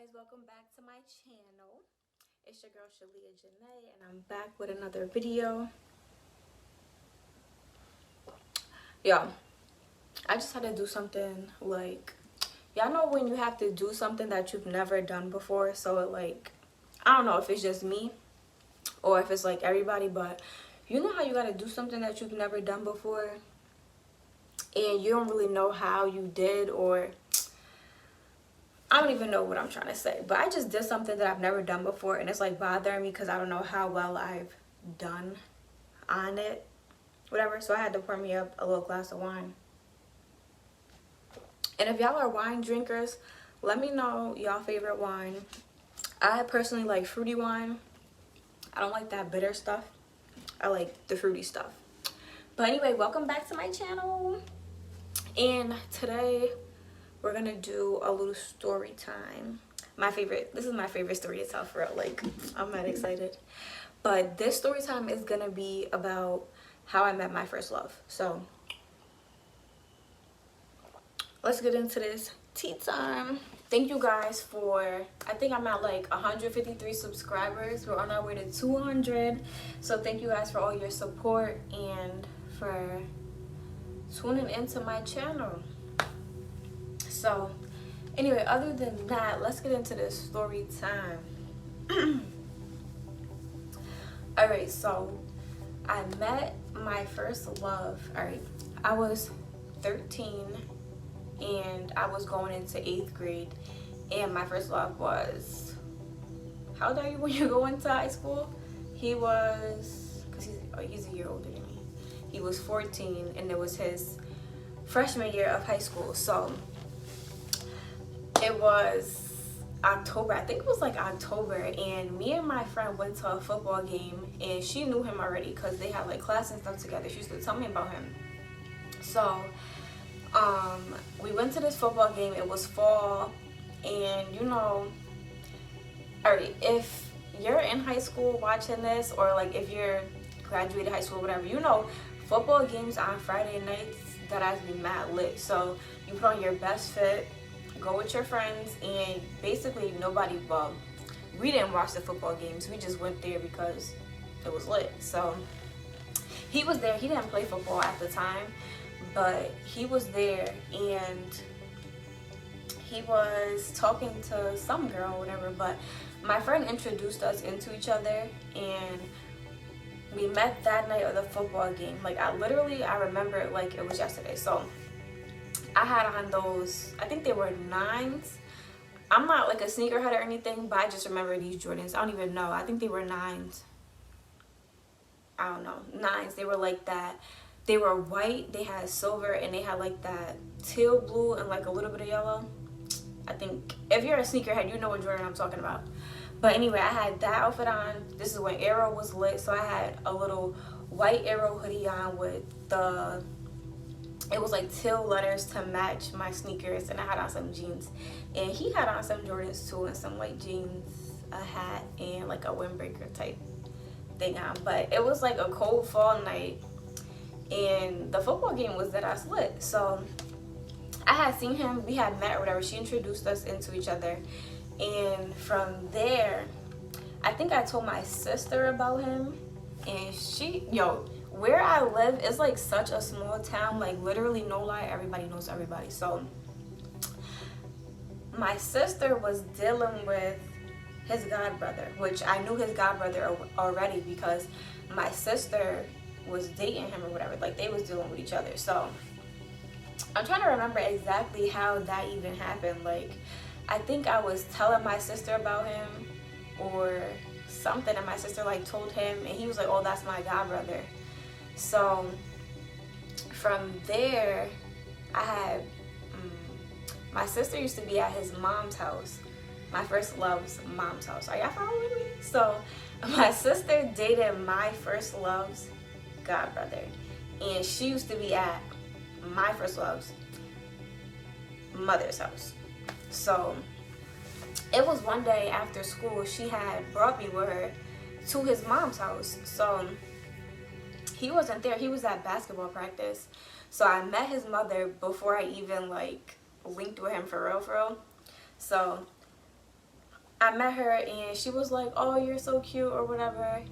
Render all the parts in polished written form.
guys, welcome back to my channel. It's your girl Shalia Janae and I'm back with another video. Yo, I just had to do something like, y'all know when you have to do something that you've never done before. So like, I don't know if it's just me or if it's like everybody, but you know how you gotta do something that you've never done before and you don't really know how you did, or I don't even know what I'm trying to say, but I just did something that I've never done before and it's like bothering me because I don't know how well I've done on it, whatever. So I had to pour me up a little glass of wine. And if y'all are wine drinkers, let me know y'all favorite wine. I personally like fruity wine. I don't like that bitter stuff. I like the fruity stuff. But anyway, welcome back to my channel. And today we're gonna do a little story time. This is my favorite story to tell, for real. Like, I'm not excited. But this story time is gonna be about how I met my first love. So let's get into this tea time. Thank you guys for, I think I'm at like 153 subscribers. We're on our way to 200. So thank you guys for all your support and for tuning into my channel. So anyway, other than that, let's get into this story time. Alright, so I met my first love. Alright, I was 13 and I was going into 8th grade, and my first love was, how old are you when you go into high school? He was, because he's a year older than me. He was 14 and it was his freshman year of high school. So it was October, I think it was like October, and me and my friend went to a football game, and she knew him already because they had like class and stuff together. She used to tell me about him. So we went to this football game. It was fall, and you know, alright, if you're in high school watching this, or like if you're graduated high school, whatever, you know, football games on Friday nights, that has to be mad lit. So you put on your best fit, go with your friends, and basically nobody, well, we didn't watch the football games, we just went there because it was lit. So he was there. He didn't play football at the time, but he was there, and he was talking to some girl or whatever. But my friend introduced us into each other, and we met that night of the football game. Like, I remember it like it was yesterday. So I had on those, I think they were 9s. I'm not like a sneakerhead or anything, but I just remember these Jordans. I don't even know. I think they were 9s. I don't know. 9s. They were like that. They were white, they had silver, and they had like that teal blue and like a little bit of yellow. I think if you're a sneakerhead, you know what Jordan I'm talking about. But anyway, I had that outfit on. This is when Arrow was lit. So I had a little white Arrow hoodie on with it was like teal letters to match my sneakers, and I had on some jeans, and he had on some Jordans too, and some white jeans, a hat, and like a windbreaker type thing on. But it was like a cold fall night, and the football game was that I lit. So I had seen him, we had met or whatever. She introduced us into each other, and from there I think I told my sister about him, and where I live is like such a small town, like literally no lie, everybody knows everybody. So my sister was dealing with his godbrother, which I knew his godbrother already because my sister was dating him or whatever. Like, they was dealing with each other. So I'm trying to remember exactly how that even happened. Like, I think I was telling my sister about him or something, and my sister like told him, and he was like, oh, that's my godbrother. So from there, I had my sister used to be at his mom's house, my first love's mom's house. Are y'all following me? So my sister dated my first love's godbrother, and she used to be at my first love's mother's house. So it was one day after school, she had brought me with her to his mom's house. So he wasn't there, he was at basketball practice. So I met his mother before I even like linked with him for real. So I met her and she was like, oh, you're so cute or whatever.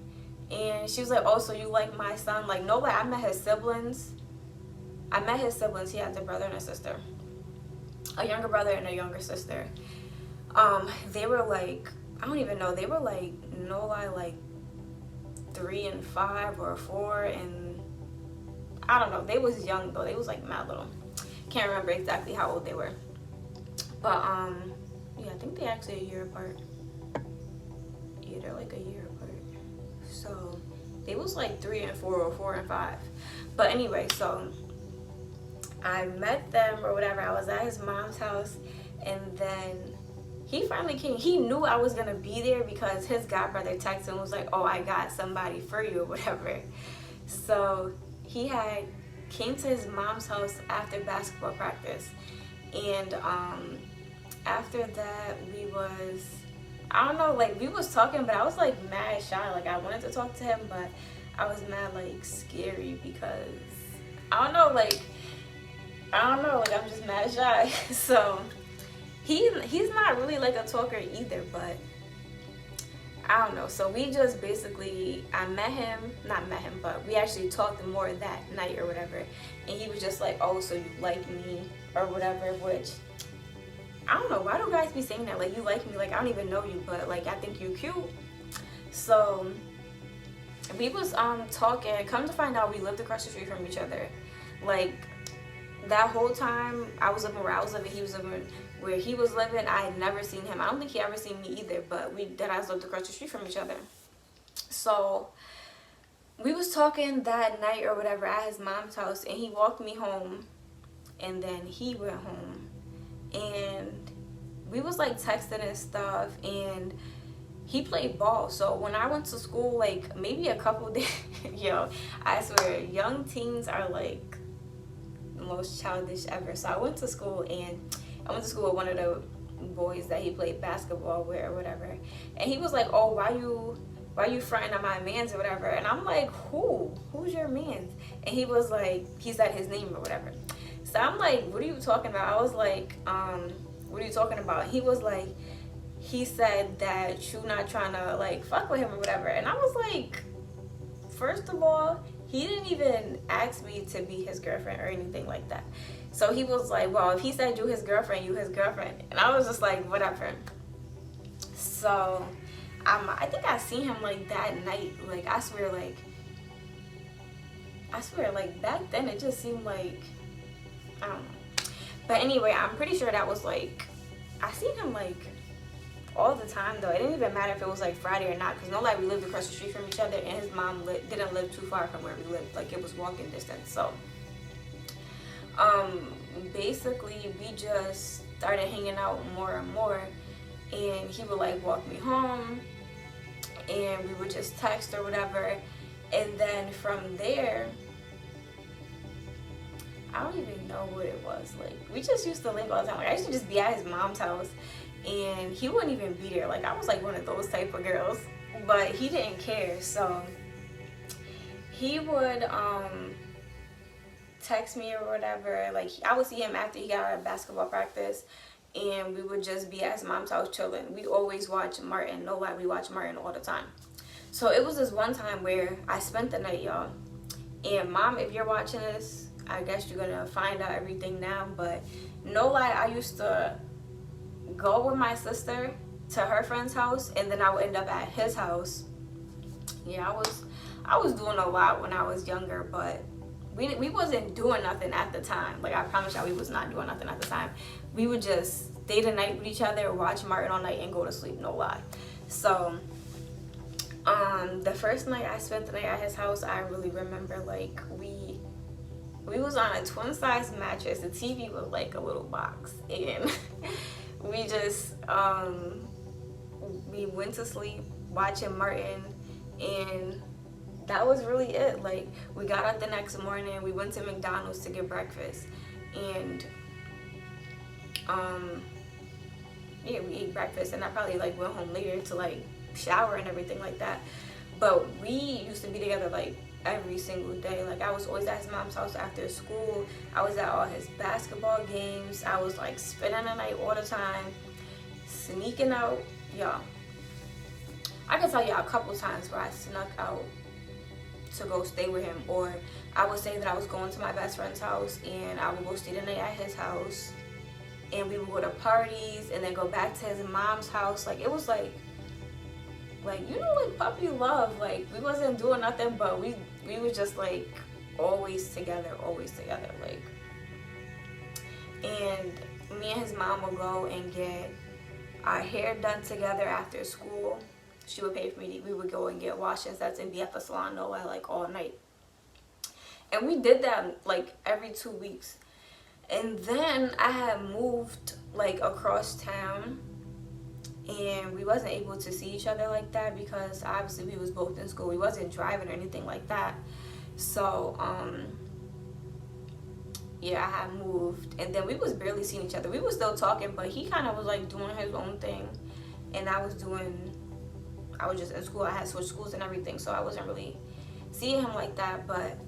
And she was like, oh, so you like my son? Like, no, like, I met his siblings. He has a brother and a sister, a younger brother and a younger sister. They were like, I don't even know, they were like, no lie, like 3 and 5 or 4, and I don't know, they was young though, they was like mad little. Can't remember exactly how old they were, but yeah, I think they actually a year apart. Yeah, they're like a year apart. So they was like 3 and 4 or 4 and 5. But anyway, so I met them or whatever. I was at his mom's house, and then he finally came. He knew I was gonna be there because his godbrother texted and was like, oh, I got somebody for you or whatever. So he had came to his mom's house after basketball practice, and after that we was, I don't know, like we was talking, but I was like mad shy. Like I wanted to talk to him, but I was mad like scary because I don't know, like I'm just mad shy. So he's not really like a talker either, but I don't know. So we just basically, not met him, but we actually talked more that night or whatever. And he was just like, oh, so you like me or whatever, which I don't know. Why do guys be saying that? Like, you like me? Like, I don't even know you, but like, I think you cute. So we was talking. Come to find out, we lived across the street from each other. Like, that whole time I was living where I was living, he was living where he was living. I had never seen him. I don't think he ever seen me either, but we lived across the street from each other. So we was talking that night or whatever at his mom's house, and he walked me home, and then he went home, and we was like texting and stuff, and he played ball. So when I went to school, like maybe a couple days, yo, I swear, young teens are like the most childish ever. So I went to school with one of the boys that he played basketball with or whatever, and he was like, oh, why you fronting on my mans or whatever? And I'm like, who's your mans? And he was like, he said his name or whatever. So I'm like, what are you talking about? I was like, what are you talking about? He was like, he said that you not trying to like fuck with him or whatever. And I was like, first of all, he didn't even ask me to be his girlfriend or anything like that. So he was like, well, if he said you his girlfriend, you his girlfriend. And I was just like, whatever. So I think I seen him like that night. Like I swear like back then it just seemed like, I don't know. But anyway, I'm pretty sure that was like, I seen him like all the time though. It didn't even matter if it was like Friday or not, because no lie, we lived across the street from each other, and his mom didn't live too far from where we lived. Like it was walking distance. So basically we just started hanging out more and more, and he would like walk me home, and we would just text or whatever. And then from there, I don't even know what it was. Like we just used to link all the time. Like I used to just be at his mom's house, and he wouldn't even be there. Like I was like one of those type of girls, but he didn't care. So he would text me or whatever. Like I would see him after he got out of basketball practice, and we would just be at his mom's house chilling. We always watch Martin. No lie, we watch Martin all the time. So it was this one time where I spent the night, y'all. And mom, if you're watching this, I guess you're gonna find out everything now. But no lie, I used to go with my sister to her friend's house, and then I would end up at his house. Yeah, I was doing a lot when I was younger, but we wasn't doing nothing at the time. Like I promise y'all, we was not doing nothing at the time. We would just stay the night with each other, watch Martin all night, and go to sleep. No lie. So the first night I spent the night at his house, I really remember like we was on a twin size mattress. The TV was like a little box, and we just we went to sleep watching Martin, and that was really it. Like we got up the next morning, we went to McDonald's to get breakfast, and yeah, we ate breakfast, and I probably like went home later to like shower and everything like that. But we used to be together like every single day. Like I was always at his mom's house after school. I was at all his basketball games. I was like spending the night all the time, sneaking out, y'all, I can tell y'all a couple times where I snuck out to go stay with him, or I would say that I was going to my best friend's house and I would go stay the night at his house, and we would go to parties and then go back to his mom's house. Like, it was like you know, like puppy love. Like, we wasn't doing nothing, but we were just like always together, like. And me and his mom would go and get our hair done together after school. She would pay for me. We would go and get wash and sets and be at the salon like all night. And we did that like every 2 weeks. And then I had moved like across town, and we wasn't able to see each other like that because obviously we was both in school. We wasn't driving or anything like that. So yeah, I had moved, and then we was barely seeing each other. We was still talking, but he kind of was like doing his own thing, and I was just in school. I had switched schools and everything, so I wasn't really seeing him like that. But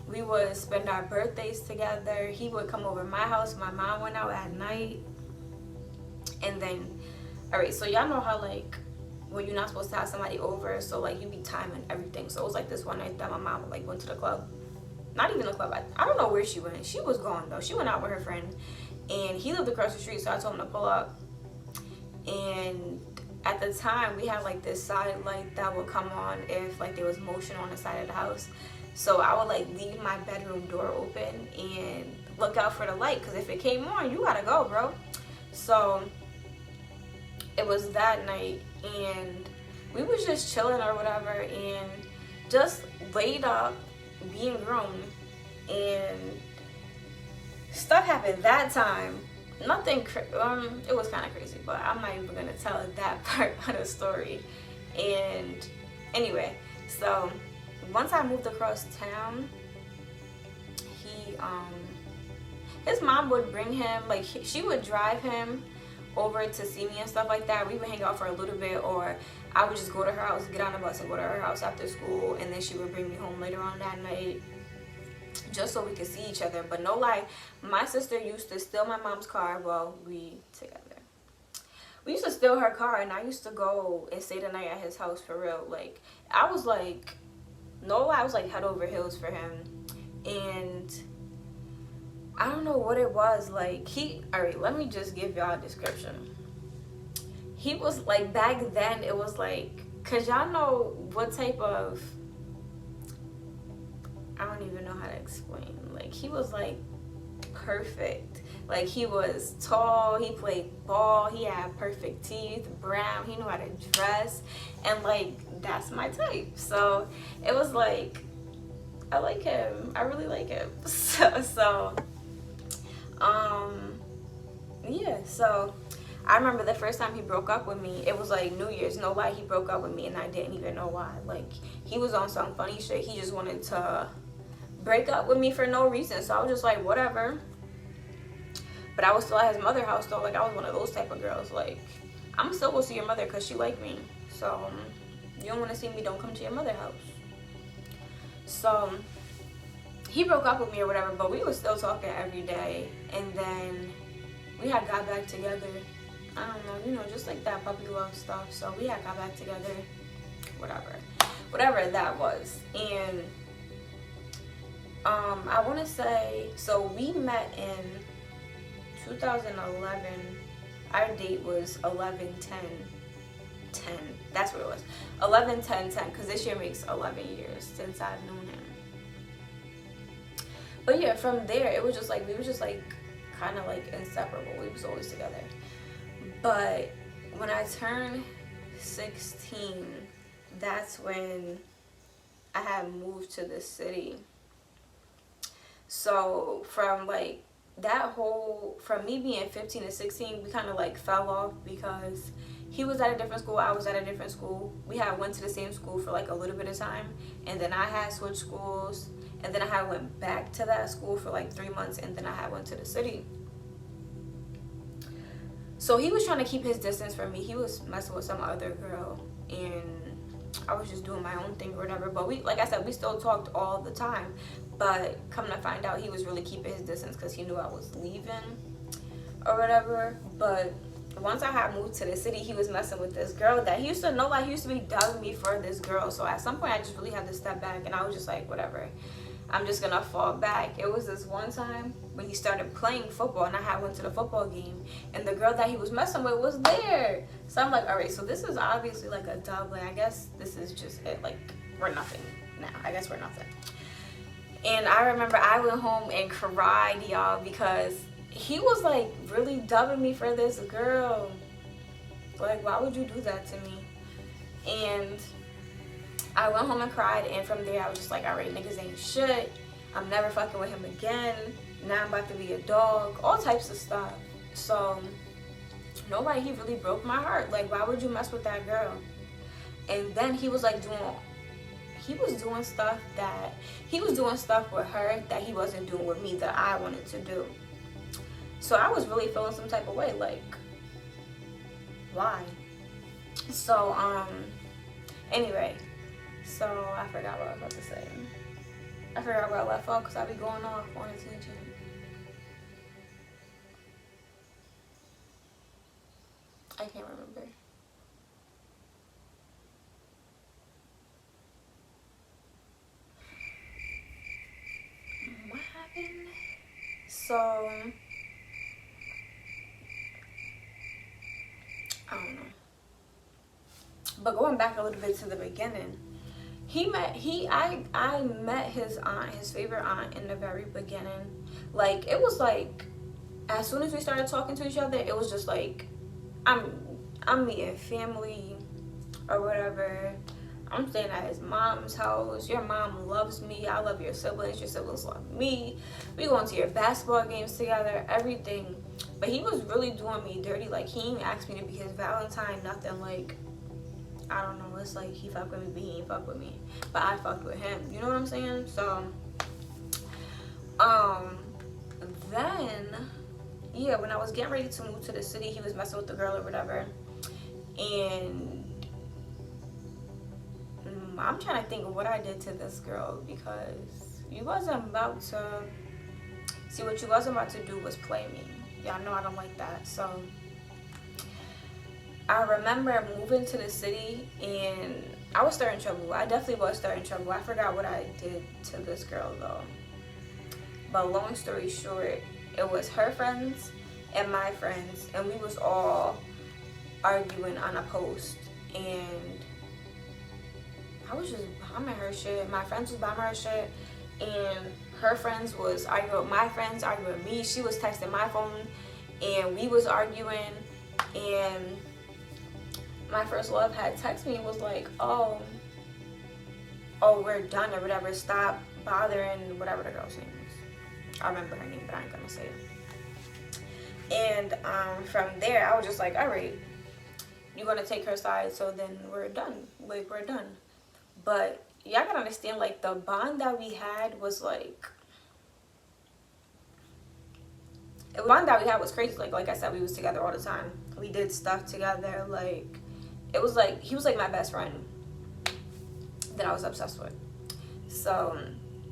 we would spend our birthdays together. He would come over to my house. My mom went out at night. And then, all right, so y'all know how like when you're not supposed to have somebody over, so like you be timing everything. So it was like this one night that my mom like went to the club. Not even the club. I don't know where she went. She was gone though. She went out with her friend, and he lived across the street, so I told him to pull up. And at the time, we had like this side light that would come on if like there was motion on the side of the house. So I would like leave my bedroom door open and look out for the light, because if it came on, you gotta go, bro. So it was that night, and we was just chilling or whatever, and just laid up being grown, and stuff happened that time. Nothing it was kind of crazy, but I'm not even gonna tell that part of the story. And anyway, so once I moved across town, he his mom would bring him, like she would drive him over to see me and stuff like that. We would hang out for a little bit, or I would just go to her house, get on the bus and go to her house after school, and then she would bring me home later on that night just so we could see each other. But no lie, my sister used to steal my mom's car while we together. We used to steal her car, and I used to go and stay the night at his house for real. Like, I was like, no lie, I was like head over heels for him. And I don't know what it was. Like, alright, let me just give y'all a description. He was like, back then it was like, cause y'all know what type of, I don't even know how to explain. Like, he was like perfect. Like, he was tall, he played ball, he had perfect teeth, brown, he knew how to dress, and like, that's my type. So it was like, I like him, I really like him. So yeah, so I remember the first time he broke up with me, it was like New Year's. No lie, he broke up with me and I didn't even know why. Like, he was on some funny shit. He just wanted to break up with me for no reason. So I was just like, whatever. But I was still at his mother's house though. Like, I was one of those type of girls. Like, I'm still going to see your mother because she liked me. So you don't want to see me, don't come to your mother's house. So he broke up with me or whatever, but we were still talking every day. And then we had got back together. I don't know, you know, just like that puppy love stuff. So we had got back together, whatever that was. And I want to say, so we met in 2011. Our date was 11/10/10. That's what it was, 11/10/10, because this year makes 11 years since I've known him. But yeah, from there it was just like, we were just like kind of like inseparable. We was always together. But when I turned 16, that's when I had moved to the city. So from like that whole, from me being 15 to 16, we kind of like fell off because he was at a different school, I was at a different school. We had went to the same school for like a little bit of time, and then I had switched schools, and then I had went back to that school for like 3 months, and then I had went to the city. So he was trying to keep his distance from me. He was messing with some other girl, and I was just doing my own thing or whatever. But we, like I said, we still talked all the time. But come to find out, he was really keeping his distance because he knew I was leaving or whatever. But once I had moved to the city, he was messing with this girl that he used to know. Like, he used to be dogging me for this girl. So at some point, I just really had to step back, and I was just like, whatever, I'm just gonna fall back. It was this one time when he started playing football, and I had went to the football game, and the girl that he was messing with was there. So I'm like, all right, so this is obviously like a dub. Like, I guess this is just it. Like, we're nothing now. I guess we're nothing. And I remember I went home and cried, y'all, because he was like really dubbing me for this girl. Like, why would you do that to me? And I went home and cried, and from there I was just like, alright, niggas ain't shit. I'm never fucking with him again. Now I'm about to be a dog. All types of stuff. So nobody, he really broke my heart. Like, why would you mess with that girl? And then he was like doing stuff with her that he wasn't doing with me that I wanted to do. So I was really feeling some type of way, like, why? So anyway, so I forgot what I was about to say. I forgot where I left off because I be going off on a tangent. I can't remember. What happened? So I don't know. But going back a little bit to the beginning, I met his aunt, his favorite aunt, in the very beginning. Like, it was like, as soon as we started talking to each other, it was just like, I'm meeting family or whatever. I'm staying at his mom's house. Your mom loves me. I love your siblings. Your siblings love me. We going to your basketball games together, everything. But he was really doing me dirty. Like, he didn't ask me to be his Valentine, nothing. Like, I don't know. It's like he fucked with me, but he ain't fuck with me. But I fucked with him. You know what I'm saying? So, then, yeah, when I was getting ready to move to the city, he was messing with the girl or whatever. And I'm trying to think of what I did to this girl, because you wasn't about to see, what you wasn't about to do was play me. Y'all know I don't like that. So I remember moving to the city, and I was starting trouble. I definitely was starting trouble. I forgot what I did to this girl though. But long story short, it was her friends and my friends, and we was all arguing on a post, and I was just bombing her shit. My friends was bombing her shit, and her friends was arguing with my friends, arguing with me. She was texting my phone, and we was arguing, and my first love had texted me and was like, oh, we're done or whatever. Stop bothering, whatever the girl's name is. I remember her name, but I ain't gonna say it. And from there, I was just like, all right, you're gonna take her side, so then we're done. Like, we're done. But y'all gotta understand, like, the bond that we had was like, the bond that we had was crazy. Like I said, we was together all the time. We did stuff together. Like, it was like, he was like my best friend that I was obsessed with. So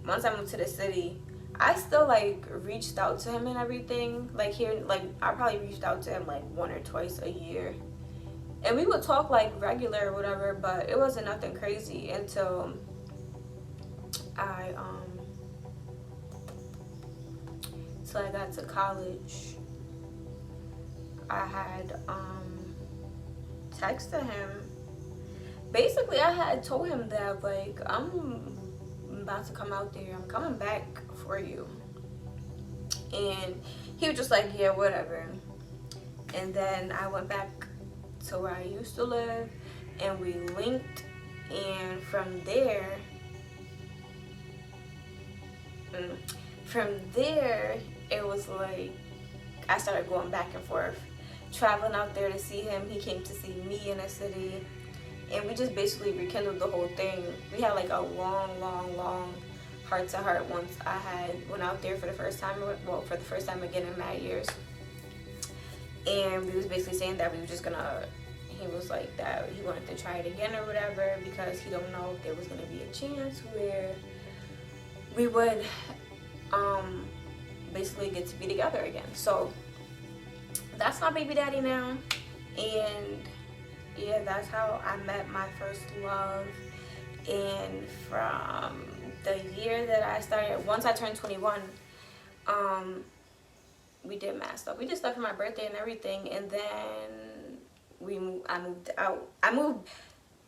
once I moved to the city, I still like reached out to him and everything. Like, here, like, I probably reached out to him like 1 or twice a year. And we would talk like regular or whatever, but it wasn't nothing crazy until I got to college. I had texted him. Basically, I had told him that, like, I'm about to come out there. I'm coming back for you. And he was just like, yeah, whatever. And then I went back to where I used to live, and we linked, and from there it was like I started going back and forth, traveling out there to see him. He came to see me in the city, and we just basically rekindled the whole thing. We had like a long heart to heart once I went out there for the first time, well, for the first time again in mad years. And we was basically saying that we were just gonna, he was like that he wanted to try it again or whatever, because he don't know if there was gonna be a chance where we would basically get to be together again. So that's my baby daddy now. And yeah, that's how I met my first love. And from the year that I started, once I turned 21, we did mad stuff. We did stuff for my birthday and everything, and then I moved out. I moved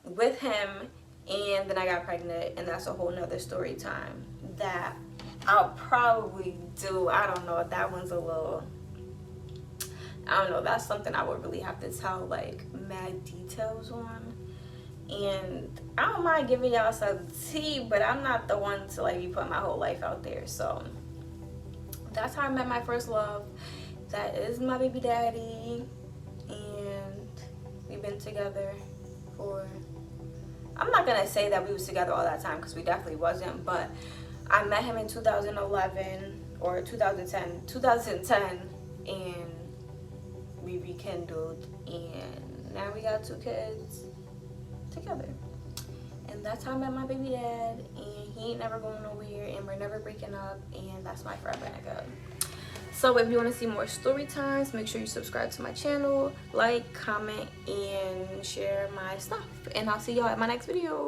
with him, and then I got pregnant, and that's a whole nother story time that I'll probably do. I don't know. That one's a little, I don't know. That's something I would really have to tell like mad details on. And I don't mind giving y'all some tea, but I'm not the one to like be putting my whole life out there. So that's how I met my first love. That is my baby daddy, and we've been together for, I'm not gonna say that we was together all that time, because we definitely wasn't, but I met him in 2011 or 2010, and we rekindled, and now we got 2 kids together. And that's how I met my baby dad, and he ain't never going nowhere, and we're never breaking up, and that's my forever nigga. So if you want to see more story times, make sure you subscribe to my channel, like, comment, and share my stuff, and I'll see y'all at my next video.